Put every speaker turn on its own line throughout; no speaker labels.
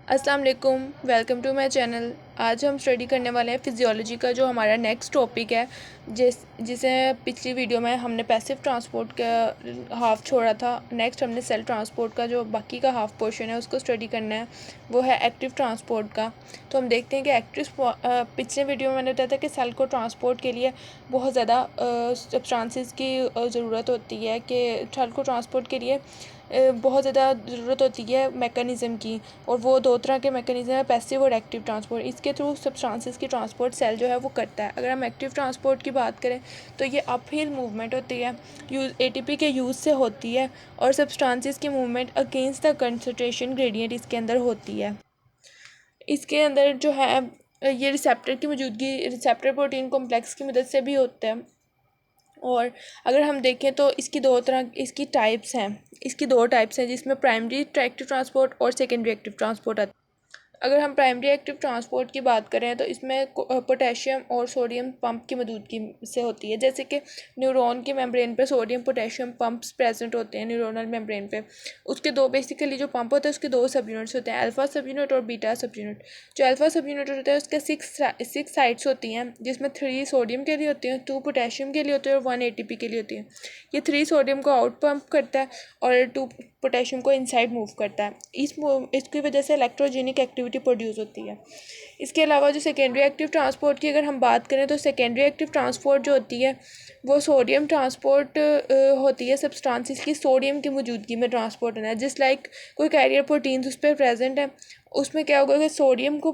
अस्सलाम वालेकुम, welcome to my channel. आज हम स्टडी करने वाले हैं फ़िज़ियोलॉजी का जो हमारा नेक्स्ट टॉपिक है। जिसे पिछली वीडियो में हमने पैसिव ट्रांसपोर्ट का हाफ़ छोड़ा था। नेक्स्ट हमने सेल ट्रांसपोर्ट का जो बाकी का हाफ़ पोर्शन है उसको स्टडी करना है, वो है एक्टिव ट्रांसपोर्ट का। तो हम देखते हैं कि पिछले वीडियो में मैंने बताया था कि सेल को ट्रांसपोर्ट के लिए बहुत ज़्यादा सब्सटेंसेस की ज़रूरत होती है, कि सेल को ट्रांसपोर्ट के लिए बहुत ज़्यादा ज़रूरत होती है मैकेनिज़्म की। और वो दो तरह के मैकेनिज़्म है, पैसिव और एक्टिव ट्रांसपोर्ट। इसके थ्रू सब्सटेंसेस की ट्रांसपोर्ट सेल जो है वो करता है। अगर हम एक्टिव ट्रांसपोर्ट की बात करें तो ये अपहिल मूवमेंट होती है, एटीपी के यूज़ से होती है, और सब्सटेंसेस की movement against the concentration gradient इसके अंदर होती है। इसके अंदर जो है ये रिसेप्टर की मौजूदगी रिसेप्टर प्रोटीन कॉम्प्लेक्स की मदद से भी होता है। और अगर हम देखें तो इसकी दो टाइप्स हैं, जिसमें प्राइमरी एक्टिव ट्रांसपोर्ट और सेकेंडरी एक्टिव ट्रांसपोर्ट आता है। अगर हम प्राइमरी एक्टिव ट्रांसपोर्ट की बात करें तो इसमें पोटेशियम और सोडियम पंप की मौजूदगी से होती है। जैसे कि न्यूरॉन की मेम्ब्रेन पे सोडियम पोटेशियम पंप्स प्रेजेंट होते हैं न्यूरोनल मेम्ब्रेन पे। उसके दो बेसिकली जो पंप होते हैं उसके दो सब यूनिट्स होते हैं, अल्फा सब यूनिट और बीटा सब यूनिट। जो अल्फा सब यूनिट होता है उसके सिक्स साइड्स होती हैं, जिसमें 3 सोडियम के लिए होती हैं, 2 पोटेशियम के लिए होती है और 1 एटीपी के लिए होती है। ये 3 सोडियम को आउट पंप करता है और 2 पोटेशियम को इनसाइड मूव करता है। इसकी वजह से इलेक्ट्रोजेनिक एक्टिविटी प्रोड्यूस होती है। इसके अलावा जो सेकेंडरी एक्टिव ट्रांसपोर्ट की अगर हम बात करें तो सेकेंडरी एक्टिव ट्रांसपोर्ट जो होती है वो सोडियम ट्रांसपोर्ट होती है। सब्सटेंसेस की सोडियम की मौजूदगी में ट्रांसपोर्ट होना है। जिस लाइक कोई कैरियर प्रोटीन्स उस पर प्रेजेंट है, उसमें क्या होगा कि सोडियम को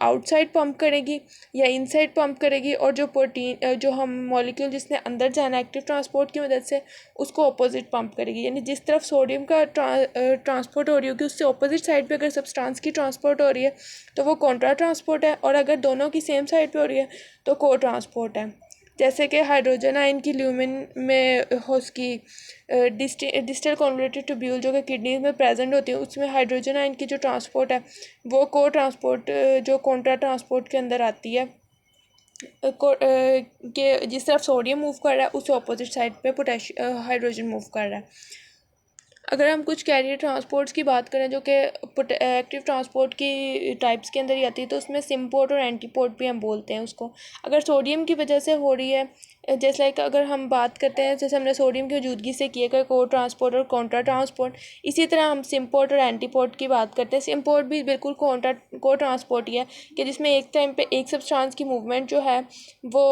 आउटसाइड पंप करेगी या इनसाइड पंप करेगी, और जो प्रोटीन जो हम मॉलिक्यूल जिसने अंदर जाना एक्टिव ट्रांसपोर्ट की मदद से उसको अपोजिट पंप करेगी। यानी जिस तरफ सोडियम का ट्रांसपोर्ट हो रही होगी उससे अपोजिट साइड पे अगर सब्सटेंस की ट्रांसपोर्ट हो रही है तो वो कॉन्ट्रा ट्रांसपोर्ट है, और अगर दोनों की सेम साइड पे हो रही है तो को ट्रांसपोर्ट है। जैसे कि हाइड्रोजन आयन की ल्यूमिन में हो उसकी डिस्टल कॉन्वोल्यूटेड ट्यूब्यूल जो कि किडनी में प्रेजेंट होती है, उसमें हाइड्रोजन आयन की जो ट्रांसपोर्ट है वो को ट्रांसपोर्ट जो कॉन्ट्रा ट्रांसपोर्ट के अंदर आती है। कि जिस तरफ सोडियम मूव कर रहा है उस अपोजिट साइड पे हाइड्रोजन मूव कर रहा है। अगर हम कुछ कैरियर ट्रांसपोर्ट्स की बात करें जो कि एक्टिव ट्रांसपोर्ट की टाइप्स के अंदर ही आती है, तो उसमें सिम्पोर्ट और एंटीपोर्ट भी हम बोलते हैं उसको। अगर सोडियम की वजह से हो रही है, जैसे लाइक अगर हम बात करते हैं जैसे हमने सोडियम की मौजूदगी से किए गए को ट्रांसपोर्ट और कॉन्ट्रा ट्रांसपोर्ट, इसी तरह हम सिम्पोर्ट और एंटीपोर्ट की बात करते हैं। सिम्पोर्ट भी बिल्कुल को ट्रांसपोर्ट ही है, कि जिसमें एक टाइम पे एक सब्सटेंस की मूवमेंट जो है वो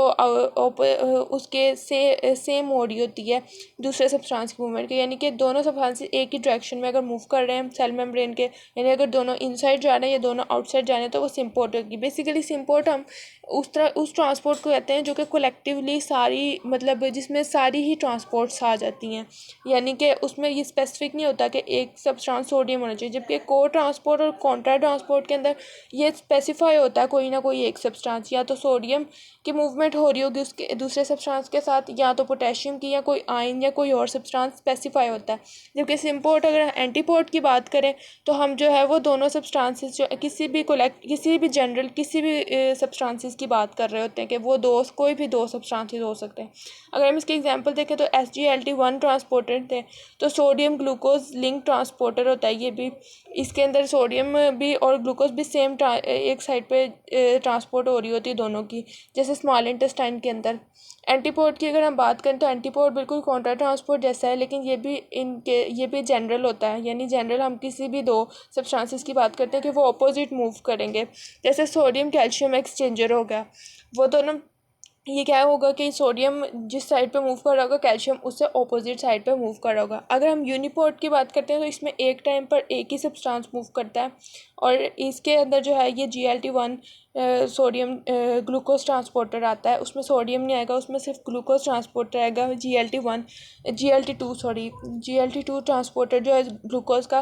उसके सेम हो रही होती है दूसरे सब्सटेंस की मूवमेंट के। यानी कि दोनों सब्सटेंस एक ही डायरेक्शन में अगर मूव कर रहे हैं सेल मेम्ब्रेन के, यानी अगर दोनों इनसाइड जा रहे हैं या दोनों आउटसाइड जा रहे हैं, तो वो सिम्पोर्ट होगी। बेसिकली सिम्पोर्ट हम उस ट्रांसपोर्ट को कहते हैं जो कि कलेक्टिवली सारी मतलब जिसमें सारी ही ट्रांसपोर्ट्स आ जाती हैं। यानी कि उसमें ये स्पेसिफिक नहीं होता कि एक सब्सटेंस सोडियम होना चाहिए, जबकि को ट्रांसपोर्ट और कॉन्ट्रा ट्रांसपोर्ट के अंदर ये स्पेसिफाई होता है कोई ना कोई एक सब्सटेंस, या तो सोडियम की मूवमेंट हो रही होगी उसके दूसरे सब्सटेंस के साथ, या तो पोटेशियम की, या कोई आयन या कोई और सब्सटेंस स्पेसिफाई होता है। जबकि सिम्पोर्ट अगर एंटीपोर्ट की बात करें तो हम जो है वो दोनों सब्सटेंसेस जो किसी भी जनरल किसी भी सब्सटेंसेस की बात कर रहे होते हैं, कि वो कोई भी दो सब्सटेंसेस हो सकते हैं। अगर हम इसके एग्जांपल देखें तो SGLT1 ट्रांसपोर्टर थे, तो सोडियम ग्लूकोज लिंक ट्रांसपोर्टर होता है ये भी। इसके अंदर सोडियम भी और ग्लूकोज भी सेम एक साइड पे ट्रांसपोर्ट हो रही होती है दोनों की, जैसे स्मॉल इंटेस्टाइन के अंदर। एंटीपोर्ट की अगर हम बात करें तो एंटीपोर्ट बिल्कुल कॉन्ट्रा ट्रांसपोर्ट जैसा है, लेकिन ये भी जनरल होता है। यानी जनरल हम किसी भी दो सब्सटेंसेस की बात करते हैं कि वो अपोजिट मूव करेंगे। जैसे सोडियम कैल्शियम एक्सचेंजर हो गया, वो दोनों ये क्या होगा कि सोडियम जिस साइड पे मूव कर रहा होगा, कैल्शियम उससे ऑपोजिट साइड पे मूव कर रहा होगा। अगर हम यूनिपोर्ट की बात करते हैं तो इसमें एक टाइम पर एक ही सब्सटेंस मूव करता है, और इसके अंदर जो है ये GLT1 सोडियम ग्लूकोज ट्रांसपोर्टर आता है। उसमें सोडियम नहीं आएगा, उसमें सिर्फ ग्लूकोज ट्रांसपोर्टर आएगा। GLT2 ट्रांसपोर्टर जो है ग्लूकोज का,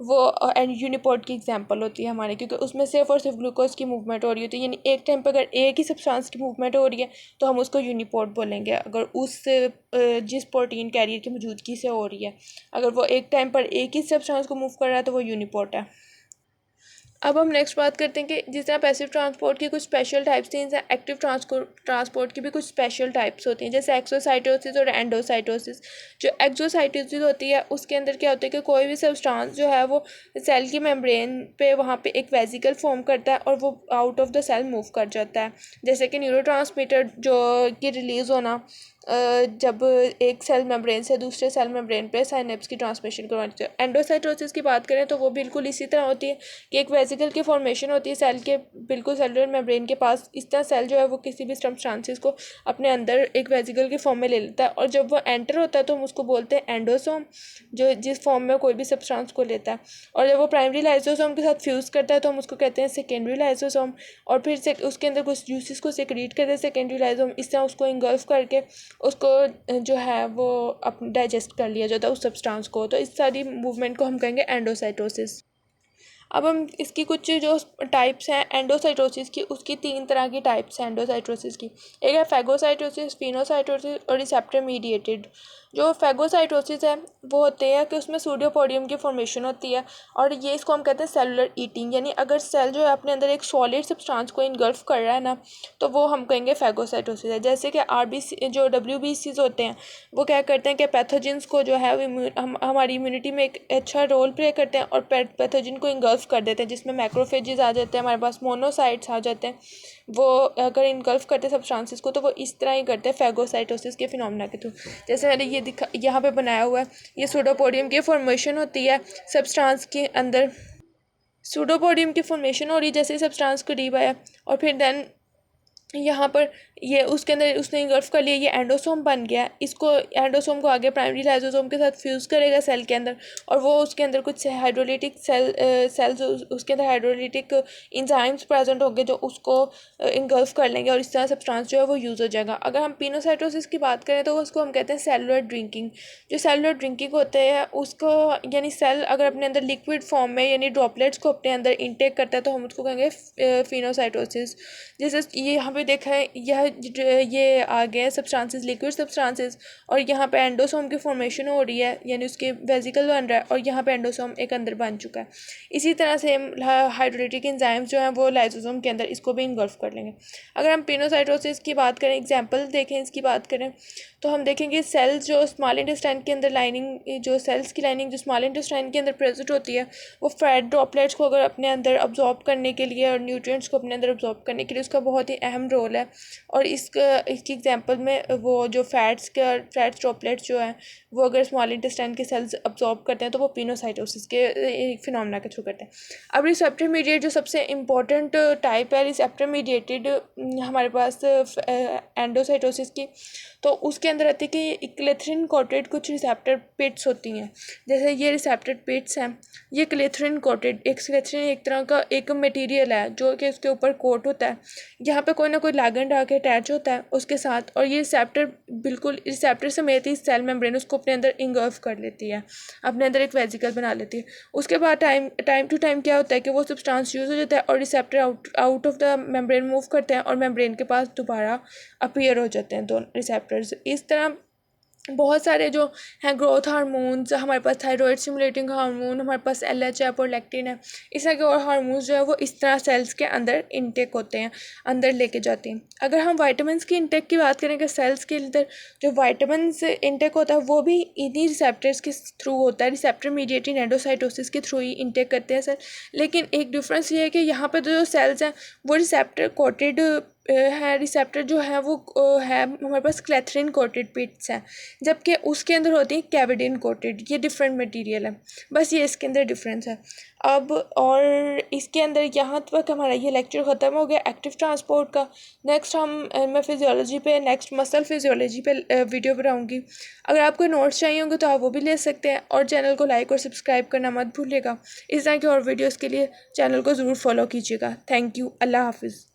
वो यूनिपोर्ट की एग्जांपल होती है हमारे, क्योंकि उसमें सिर्फ और सिर्फ ग्लूकोज की मूवमेंट हो रही होती है। यानी एक टाइम पर अगर एक ही सब्सटेंस की मूवमेंट हो रही है तो हम उसको यूनिपोर्ट बोलेंगे, अगर जिस प्रोटीन कैरियर की मौजूदगी से हो रही है। अगर वो एक टाइम पर एक ही सब्सटेंस को मूव कर रहा है तो वो यूनिपोर्ट है। अब हम नेक्स्ट बात करते हैं कि जिस तरह पैसिव ट्रांसपोर्ट की कुछ स्पेशल टाइप्स हैं, एक्टिव ट्रांसपोर्ट की भी कुछ स्पेशल टाइप्स होती हैं, जैसे एक्सोसाइटोसिस और एंडोसाइटोसिस। जो एक्सोसाइटोसिस होती है उसके अंदर क्या होता है कि कोई भी सब्सटेंस जो है वो सेल की मेम्ब्रेन पे वहाँ पे एक वेसिकल फॉर्म करता है और वो out of the cell move कर जाता है, जैसे कि न्यूरोट्रांसमीटर जो कि रिलीज़ होना जब एक सेल मेम्ब्रेन से दूसरे सेल मेम्ब्रेन पे साइनेप्स की ट्रांसमिशन करवाती है। एंडोसाइटोसिस की बात करें तो वो बिल्कुल इसी तरह होती है कि एक वेसिकल की फॉर्मेशन होती है सेल के बिल्कुल सेलुलर मेम्ब्रेन के पास। इस तरह सेल जो है वो किसी भी सब्सटेंसेस को अपने अंदर एक वेसिकल के फॉर्म में ले लेता है, और जब वो एंटर होता है तो हम उसको बोलते हैं एंडोसोम, जो जिस फॉर्म में कोई भी सब्सटेंस को लेता है। और जब वो प्राइमरी लाइसोसोम के साथ फ्यूज़ करता है तो हम उसको कहते हैं सेकेंडरी लाइसोसोम, और फिर से उसके अंदर कुछ जूसेस को सेक्रीट करते हैं सेकेंडरी लाइसोसोम। इस तरह उसको इंगल्फ करके उसको जो है वो अपने डाइजेस्ट कर लिया जाता है उस सब्सटेंस को। तो इस सारी मूवमेंट को हम कहेंगे एंडोसाइटोसिस। अब हम इसकी कुछ जो टाइप्स हैं एंडोसाइटोसिस की, उसकी 3 तरह की टाइप्स हैं एंडोसाइटोसिस की। एक है फैगोसाइटोसिस, फिनोसाइटोसिस और रिसेप्टर मीडिएटेड। जो फैगोसाइटोसिस है वो होते हैं कि उसमें सूडोपोडियम की फॉर्मेशन होती है, और ये इसको हम कहते हैं सेलुलर ईटिंग, यानी अगर सेल जो है अपने अंदर एक सॉलिड सब्सटेंस को इनगल्फ कर रहा है ना, तो वो हम कहेंगे फैगोसाइटोसिस है। जैसे कि आरबीसी जो डब्ल्यूबीसीज होते हैं वो क्या करते हैं कि पैथोजेंस को जो है हमारी इम्यूनिटी में एक अच्छा रोल प्ले करते हैं और पैथोजन को इनगल्फ कर देते हैं, जिसमें मैक्रोफेजेस आ जाते हैं, हमारे पास मोनोसाइट्स आ जाते हैं। वो अगर इनगल्फ करते हैं सब्सटेंसेस को तो वो इस तरह ही करते हैं फैगोसाइटोसिस के फिनोमेना के थ्रू। जैसे मैंने ये दिखा यहाँ पे बनाया हुआ है, ये सूडोपोडियम की फॉर्मेशन होती है सब्सटेंस के अंदर। सूडोपोडियम की फॉर्मेशन हो रही जैसे सब्सटेंस करीब आया, और फिर देन यहाँ पर ये उसके अंदर उसने इनगल्फ कर लिया, ये एंडोसोम बन गया। इसको एंडोसोम को आगे प्राइमरी लाइसोसोम के साथ फ्यूज़ करेगा सेल के अंदर, और वो उसके अंदर कुछ हाइड्रोलिटिक सेल्स उसके अंदर हाइड्रोलिटिक इंजाइम्स प्रेजेंट होंगे जो उसको इनगल्फ कर लेंगे, और इस तरह सब्सटेंस जो है वो यूज़ हो जाएगा। अगर हम पिनोसाइटोसिस की बात करें तो उसको हम कहते हैं सेलुलर ड्रिंकिंग। जो सेलुलर ड्रिंकिंग होते हैं उसको, यानी सेल अगर अपने अंदर लिक्विड फॉर्म में यानी ड्रॉपलेट्स को अपने अंदर इंटेक करता है तो हम उसको कहेंगे फिनोसाइटोसिस। जैसे ये यहाँ पे देखा है ये आ गया सब्सटेंसेस, लिक्विड सब्सटेंसेस, और यहाँ पे एंडोसोम की फॉर्मेशन हो रही है, यानी उसके वेसिकल बन रहा है, और यहाँ पे एंडोसोम एक अंदर बन चुका है। इसी तरह से हाइड्रोलिटिक एंजाइम्स जो हैं वो लाइसोसोम के अंदर इसको भी इन्गल्फ कर लेंगे। अगर हम पिनोसाइटोसिस की बात करें, एग्जाम्पल देखें इसकी बात करें, तो हम देखेंगे सेल्स जो स्मॉल इंटेस्टाइन के अंदर लाइनिंग, जो सेल्स की लाइनिंग जो स्मॉल इंटेस्टाइन के अंदर प्रेजेंट होती है, वो फैट ड्रॉपलेट्स को अगर अपने अंदर अब्जॉर्ब करने के लिए और न्यूट्रिएंट्स को अपने अंदर अब्जॉर्ब करने के लिए उसका बहुत ही अहम रोल है। और इसकी एग्जांपल में वो जो फैट्स ड्रॉपलेट्स जो हैं वो अगर स्मॉल इंटेस्टाइन के सेल्स अब्जॉर्ब करते हैं तो वो पिनोसाइटोसिस के फिनोमेना के थ्रू करते हैं। अब रिसेप्टर मीडिएट जो सबसे इम्पोर्टेंट टाइप है रिसेप्टर मीडिएटेड हमारे पास एंडोसाइटोसिस की, तो उसके अंदर रहती है कि क्लेथरिन कोटेड कुछ रिसेप्टर पिट्स होती हैं। जैसे ये रिसेप्टर पिट्स हैं, ये क्लेथरिन कोटेड, क्लेथरिन एक तरह का एक मटेरियल है जो कि उसके ऊपर कोट होता है, यहाँ पे कोई ना कोई लागेंड आके अटैच होता है उसके साथ, और ये रिसेप्टर बिल्कुल रिसेप्टर समेत ही सेल मेम्ब्रेन उसको अपने अंदर इंगल्फ कर लेती है, अपने अंदर एक वेसिकल बना लेती है। उसके बाद टाइम टू टाइम क्या होता है कि वो सब्सटेंस यूज़ हो जाता है और receptor out of the membrane move करते हैं और मेम्ब्रेन के पास दोबारा अपीयर हो जाते हैं दोनों रिसेप्टर्स। इस तरह बहुत सारे जो हैं ग्रोथ हार्मोन्स, हमारे पास थायराइड स्टिमुलेटिंग हार्मोन, हमारे पास LH है, प्रोलैक्टिन है, इस तरह के और हार्मोन्स जो है वो इस तरह सेल्स के अंदर इनटेक होते हैं, अंदर लेके जाते हैं। अगर हम वाइटामिन की इनटेक की बात करें कि सेल्स के अंदर जो वाइटामिन इनटेक होता है वो भी इन्हीं रिसेप्टर्स के थ्रू होता है, रिसेप्टर मीडिएटेड एंडोसाइटोसिस के थ्रू ही इनटेक करते हैं सेल। लेकिन एक डिफरेंस ये है कि यहाँ पर जो सेल्स हैं वो रिसेप्टर कोटेड है, रिसेप्टर जो है वो है हमारे पास क्लेथरिन कोटेड पिट्स हैं, जबकि उसके अंदर होती है कैविडिन कोटेड। ये डिफरेंट मटेरियल है, बस ये इसके अंदर डिफरेंस है। अब और इसके अंदर यहाँ तक हमारा ये लेक्चर ख़त्म हो गया एक्टिव ट्रांसपोर्ट का। नेक्स्ट मैं फिजियोलॉजी पे, नेक्स्ट मसल फिजियोलॉजी पे वीडियो बनाऊँगी। अगर आपको नोट्स चाहिए होंगे तो आप वो भी ले सकते हैं, और चैनल को लाइक और सब्सक्राइब करना मत भूलिएगा। इस तरह की और वीडियोज़ के लिए चैनल को ज़रूर फॉलो कीजिएगा। Thank you. अल्लाह हाफिज़।